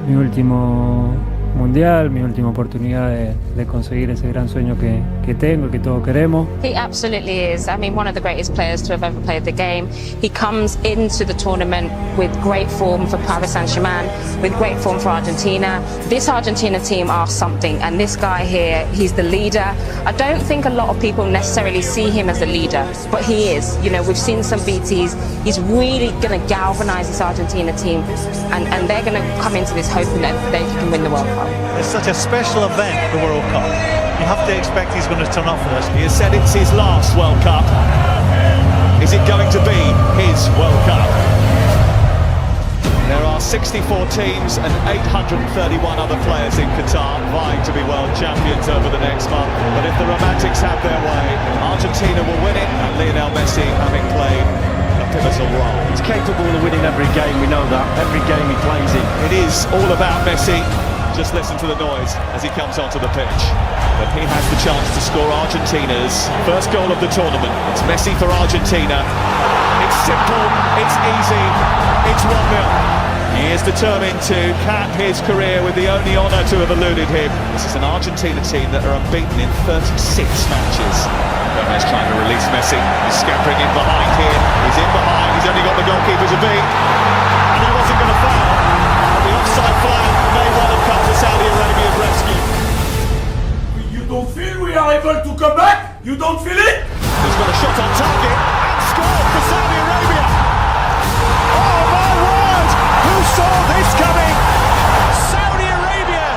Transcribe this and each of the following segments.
mi último mundial, mi última oportunidad de conseguir ese gran sueño que tengo y que todos queremos. He absolutely is. I mean, one of the greatest players to have ever played the game. He comes into the tournament with great form for Paris Saint-Germain, with great form for Argentina. This Argentina team are something, and this guy here, he's the leader. I don't think a lot of people necessarily see him as a leader, but he is. You know, we've seen some BTs. He's really going to galvanise this Argentina team, and they're going to come into this hoping that they can win the World Cup. It's such a special event, the World Cup. You have to expect he's going to turn up for this. He has said it's his last World Cup. Is it going to be his World Cup? There are 64 teams and 831 other players in Qatar vying to be world champions over the next month. But if the Romantics have their way, Argentina will win it, and Lionel Messi having played a pivotal role. He's capable of winning every game, we know that. Every game he plays in. It is all about Messi. Just listen to the noise as he comes onto the pitch. But he has the chance to score Argentina's first goal of the tournament. It's Messi for Argentina. It's simple, it's easy, it's 1-0. He is determined to cap his career with the only honour to have eluded him. This is an Argentina team that are unbeaten in 36 matches. Gomez trying to release Messi. He's scampering in behind here. He's in behind. He's only got the goalkeeper to beat. And he wasn't going to foul. But the offside flag may well have come to Saudi Arabia's rescue. You don't feel we are able to come back? You don't feel it? He's got a shot on target and scored for Saudi Arabia. Oh my word! Who saw this coming? Saudi Arabia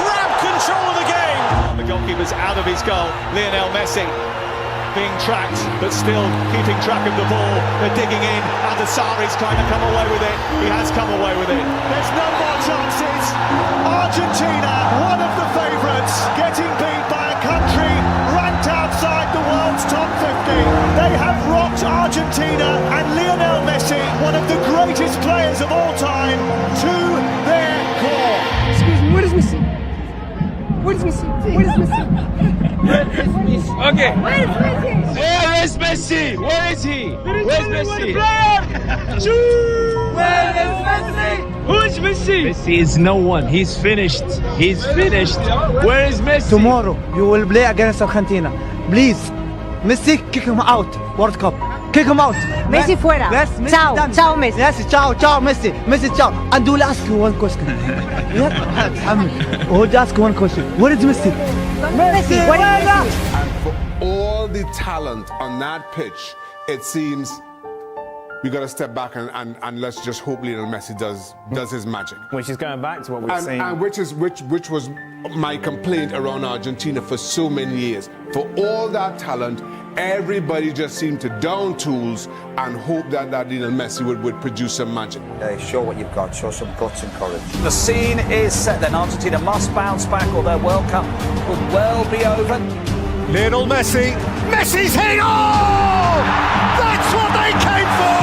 grab control of the game. The goalkeeper's out of his goal. Lionel Messi being tracked, but still keeping track of the ball. They're digging in. Adesari's kind of come away with it. He has come away with it. There's no more chances. Argentina, one of the favourites, getting beat by a country ranked outside the world's top 50. They have rocked Argentina and Lionel Messi, one of the greatest players of all time, to their core. Excuse me, where is Messi? Where is Messi? Where is Messi? Okay. Where is Messi? Where is Messi? Where is he? Where's Messi? Where is Messi? Who is Messi? Messi is no one. He's finished. He's finished. Where is Messi? Tomorrow you will play against Argentina. Please, Messi, kick him out. World Cup. Kick him out. Messi fuera. Yes, Messi Ciao, done. ciao Messi. Yes, ciao, ciao Messi. Messi, ciao. And we'll ask you one question. We'll ask you one question. Where is Messi? Messi, where is Messi? And for all the talent on that pitch, it seems we got to step back and let's just hope Lionel Messi does his magic. Which is going back to what we've seen. And which was my complaint around Argentina for so many years. For all that talent, everybody just seemed to down tools and hope that Lionel Messi would produce some magic. Show what you've got, show some guts and courage. The scene is set then. Argentina must bounce back or their World Cup could well be over. Lionel Messi. Messi's hit! Oh! That's what they came for!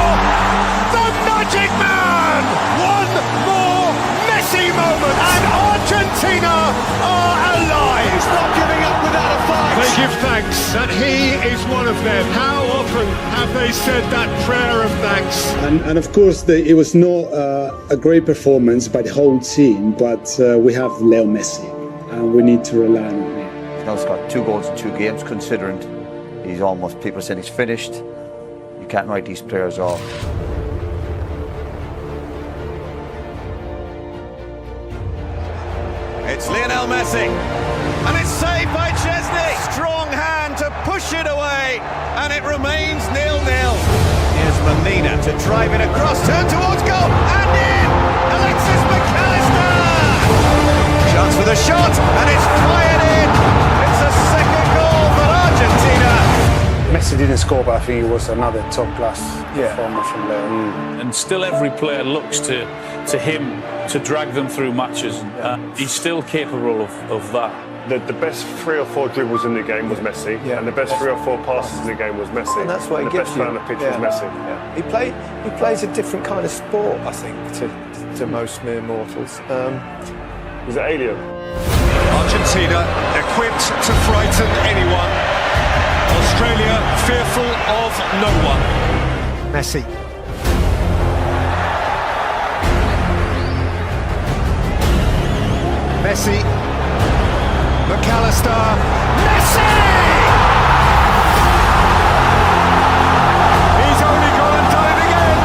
The Magic Man! One more Messi moment and Argentina are alive! He's not giving up without a fight! They give thanks that he is one of them. How often have they said that prayer of thanks? And of course, it was not a great performance by the whole team, but we have Leo Messi and we need to rely on him. He's got 2 goals in 2 games, considering he's almost, people saying he's finished. You can't write these players off. It's Lionel Messi, and it's saved by Chesney. Strong hand to push it away, and it remains 0-0. Here's Molina to drive it across, turn towards goal, and in! Alexis McAllister! Chance for the shot, and it's fired in! It's a second goal for Argentina! Messi didn't score, but I think it was another top-class performance from Leo. And still every player looks to him to drag them through matches. He's still capable of that. The best 3 or 4 dribbles in the game was Messi, and the best 3 or 4 passes in the game was Messi. And that's what and he the gives best you. player on the pitch was Messi. Yeah. He plays a different kind of sport, I think, to most mere mortals. He's an alien. Argentina equipped to frighten anyone. Australia fearful of no one. Messi. Messi, McAllister, Messi! He's only gone and done it again.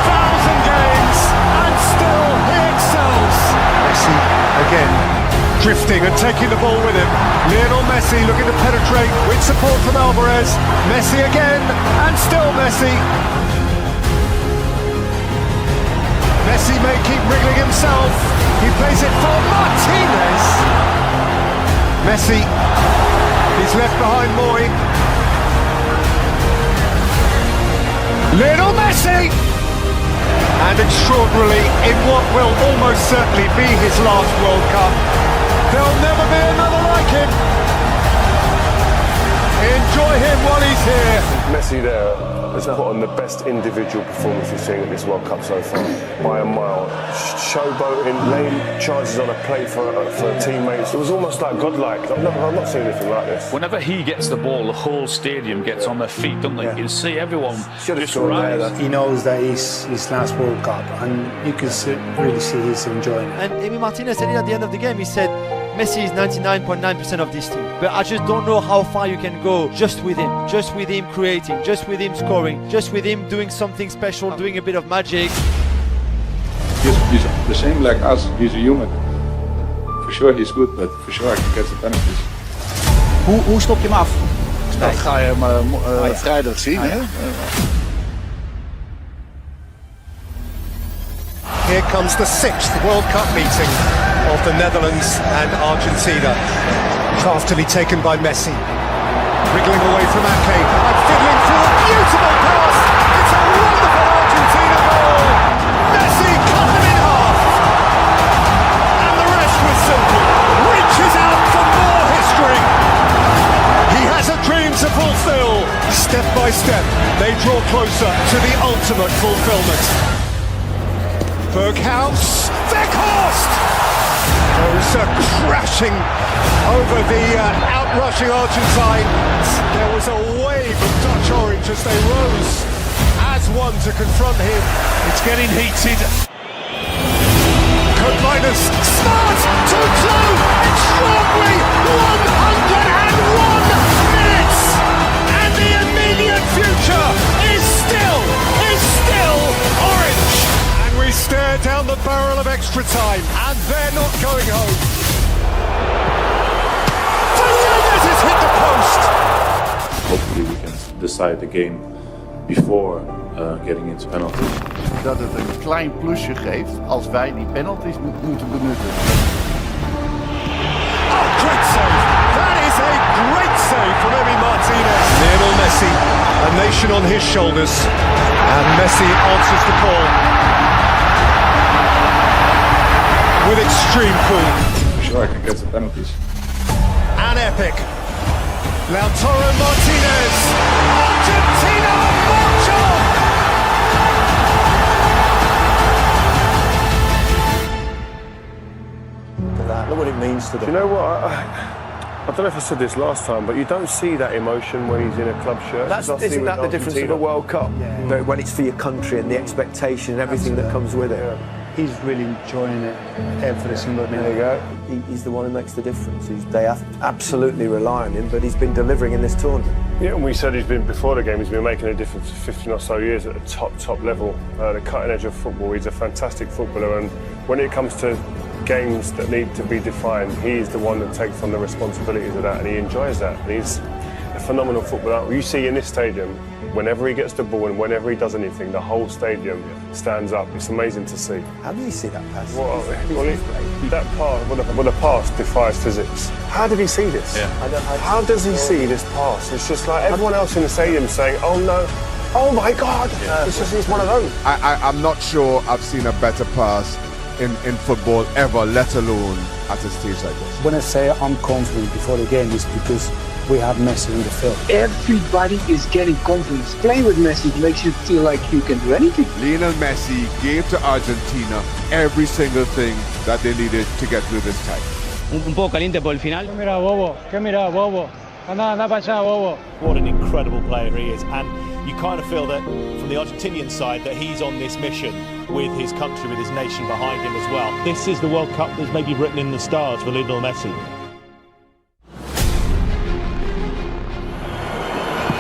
1,000 games and still he excels. Messi again, drifting and taking the ball with him. Lionel Messi looking to penetrate with support from Alvarez. Messi again and still Messi. Messi may keep wriggling himself. He plays it for Martinez. Messi, he's left behind Moy. Lionel Messi! And extraordinarily, in what will almost certainly be his last World Cup, there'll never be another like him. Enjoy him while he's here. Messi there has put on the best individual performance we've seen at this World Cup so far, by a mile. Showboating, laying chances on a plate for teammates. It was almost like godlike. I've not seen anything like this. Whenever he gets the ball, the whole stadium gets on their feet, don't they? You can see everyone just rise. He knows that it's his last World Cup, and you can really see he's enjoying it. And Emi Martinez said it at the end of the game. He said, Messi is 99.9% of this team, but I just don't know how far you can go just with him creating, just with him scoring, just with him doing something special, doing a bit of magic. He's the same like us, he's a human. For sure he's good, but for sure I can get the penalties. Hoe stop je hem af? Dat ga je hem vrijdag zien, hè? Here comes the 6th World Cup meeting of the Netherlands and Argentina. Craftily taken by Messi. Wriggling away from Ake and fiddling through a beautiful pass. It's a wonderful Argentina goal. Messi cut them in half. And the rest was simple. Reaches out for more history. He has a dream to fulfill. Step by step, they draw closer to the ultimate fulfillment. Berghaus, Weghorst goes crashing over the outrushing Argentines. There was a wave of Dutch orange as they rose as one to confront him. It's getting heated. Code minus, smart, 2-2, extraordinary, 101 minutes, and the immediate future is still orange. We stare down the barrel of extra time, and they're not going home. Fernandez has hit the post. Hopefully we can decide the game before getting into penalties. Dat het een klein plusje geeft als wij die penalties moeten benutten. Oh, great save! That is a great save from Emi Martinez. Lionel Messi, a nation on his shoulders, and Messi answers the call with extreme cool. Sure, I can get the penalties. An epic. Lautaro Martinez. Argentina march on! Look what it means to them. Do you know what? I don't know if I said this last time, but you don't see that emotion when he's in a club shirt. Isn't that the difference of the World Cup? Yeah. When it's for your country and the expectation and everything that comes with it. Yeah. He's really enjoying it every single minute. There you go. He's the one who makes the difference. They have absolutely rely on him, but he's been delivering in this tournament. Yeah, and we said he's been, before the game, he's been making a difference for 15 or so years at the top level, the cutting edge of football. He's a fantastic footballer, and when it comes to games that need to be defined, he's the one that takes on the responsibilities of that, and he enjoys that. And he's a phenomenal footballer. You see in this stadium, whenever he gets the ball and whenever he does anything, the whole stadium stands up. It's amazing to see. How did he see that pass? That pass, the pass defies physics. How did he see this? Yeah. How does he see this pass? It's just like everyone else in the stadium saying, "Oh no, oh my God!" Yeah. It's one of those. I'm not sure I've seen a better pass in football ever, let alone at a stage like this. When I say I'm confident before the game, it's because we have Messi in the field. Everybody is getting confidence. Playing with Messi makes you feel like you can do anything. Lionel Messi gave to Argentina every single thing that they needed to get through this time. Un poco caliente por el final. ¿Qué mira, bobo? Anda para allá, bobo. What an incredible player he is, and you kind of feel that from the Argentinian side that he's on this mission with his country, with his nation behind him as well. This is the World Cup that's maybe written in the stars for Lionel Messi.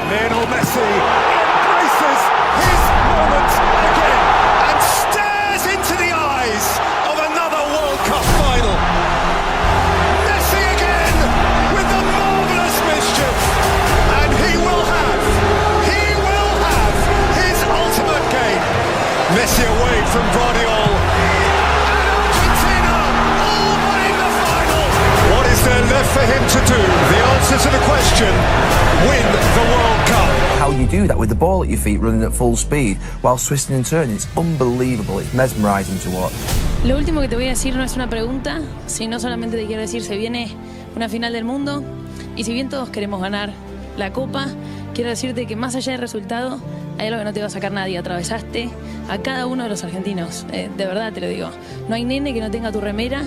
Lionel Messi embraces his moment again and stares into the eyes of another World Cup final. Messi again with the marvellous mischief, and he will have his ultimate game. Messi away from Guardiola, and Argentina all but in the final. What is there left for him to do? The answer to the question: win the World Cup. How you do that with the ball at your feet running at full speed while twisting and turning, it's unbelievable, it's mesmerizing to watch. Lo último que te voy a decir no es una pregunta, sino solamente te quiero decir, se viene una final del mundo y si bien todos queremos ganar la Copa, quiero decirte que más allá del resultado hay algo que no te va a sacar nadie. Atravesaste a cada uno de los argentinos, de verdad te lo digo. No hay nene que no tenga tu remera,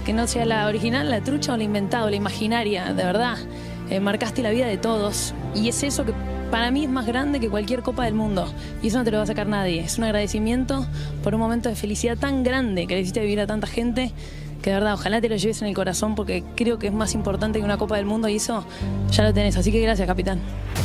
que no sea la original, la trucha o la inventada o la imaginaria, de verdad. Marcaste la vida de todos y es eso que para mí es más grande que cualquier Copa del Mundo y eso no te lo va a sacar nadie. Es un agradecimiento por un momento de felicidad tan grande que le hiciste vivir a tanta gente que de verdad ojalá te lo lleves en el corazón porque creo que es más importante que una Copa del Mundo y eso ya lo tenés, así que gracias, capitán.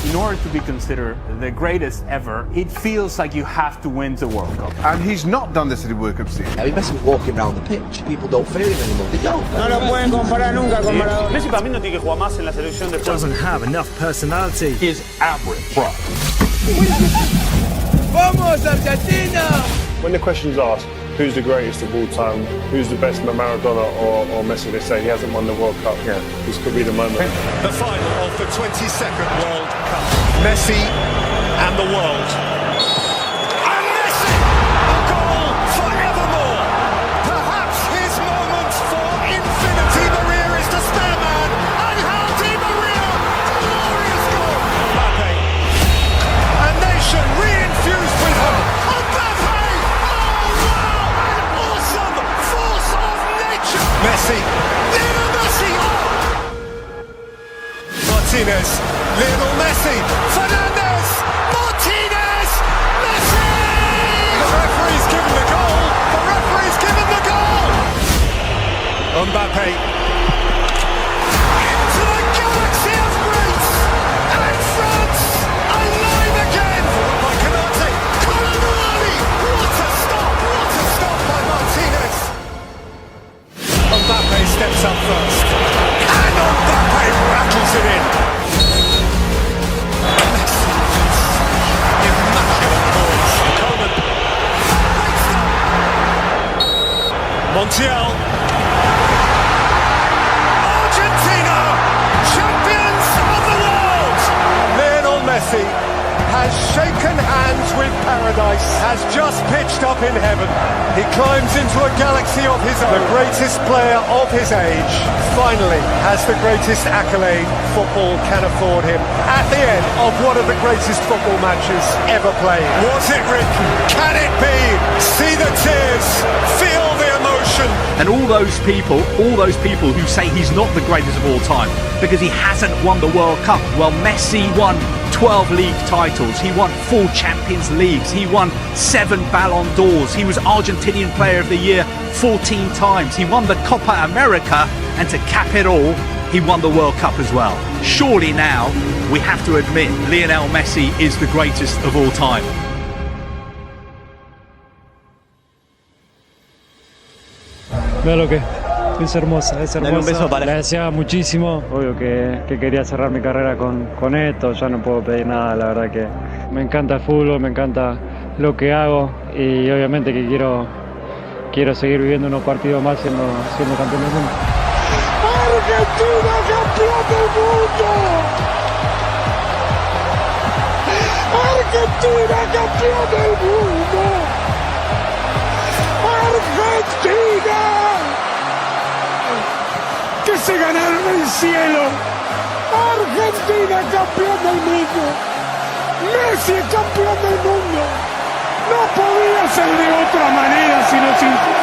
In order to be considered the greatest ever, it feels like you have to win the World Cup. And he's not done this at the World Cup season. I mean, Messi walking around the pitch, people don't feel him anymore. They don't. No lo pueden comparar nunca con Maradona. Messi para mí no tiene que jugar más en la selección de Doesn't have enough personality. Is average, bro. Vamos Argentina! When the question's asked, who's the greatest of all time, who's the best, Maradona or Messi, they say he hasn't won the World Cup. Yeah. This could be the moment. The final of the 22nd World Cup. Messi and the world. And Messi, a goal forevermore. Perhaps his moment for infinity. Maria is the spare man. And Di Maria, glorious goal. MBappe. A nation re-infused with hope. MBappe! Oh wow! An awesome force of nature. Messi. Lionel Messi. Oh! Martinez. Lionel Messi. Fernandez. Martinez. Messi! The referee's given the goal. The referee's given the goal. MBappe. Into the galaxy of greats. And France alive again. By Canate. Colomani. What a stop. What a stop by Martinez. MBappe steps up first. And MBappe rattles it in. Immaculate balls. Coleman. Montiel. Argentina, champions of the world. Lionel Messi has shaken hands with paradise, has just pitched up in heaven. He climbs into a galaxy of his own. The greatest player of his age finally has the greatest accolade football can afford him at the end of one of the greatest football matches ever played. Was it written? Can it be? See the tears, feel the emotion. And all those people who say he's not the greatest of all time because he hasn't won the World Cup. Well, Messi won 12 league titles, he won 4 Champions Leagues, he won 7 Ballon d'Ors, he was Argentinian Player of the Year 14 times, he won the Copa America, and to cap it all, he won the World Cup as well. Surely now, we have to admit, Lionel Messi is the greatest of all time. Veo lo que es hermosa, es hermosa. Un beso para... Le deseaba muchísimo, obvio que quería cerrar mi carrera con esto, ya no puedo pedir nada, la verdad que me encanta el fútbol, me encanta lo que hago y obviamente que quiero seguir viviendo unos partidos más siendo campeón del mundo. ¡Argentina, campeón del mundo! ¡Argentina, campeón del mundo! ¡Argentina! ¡Que se ganaron el cielo! ¡Argentina, campeón del mundo! ¡Messi, campeón del mundo! No podía ser de otra manera sino sin...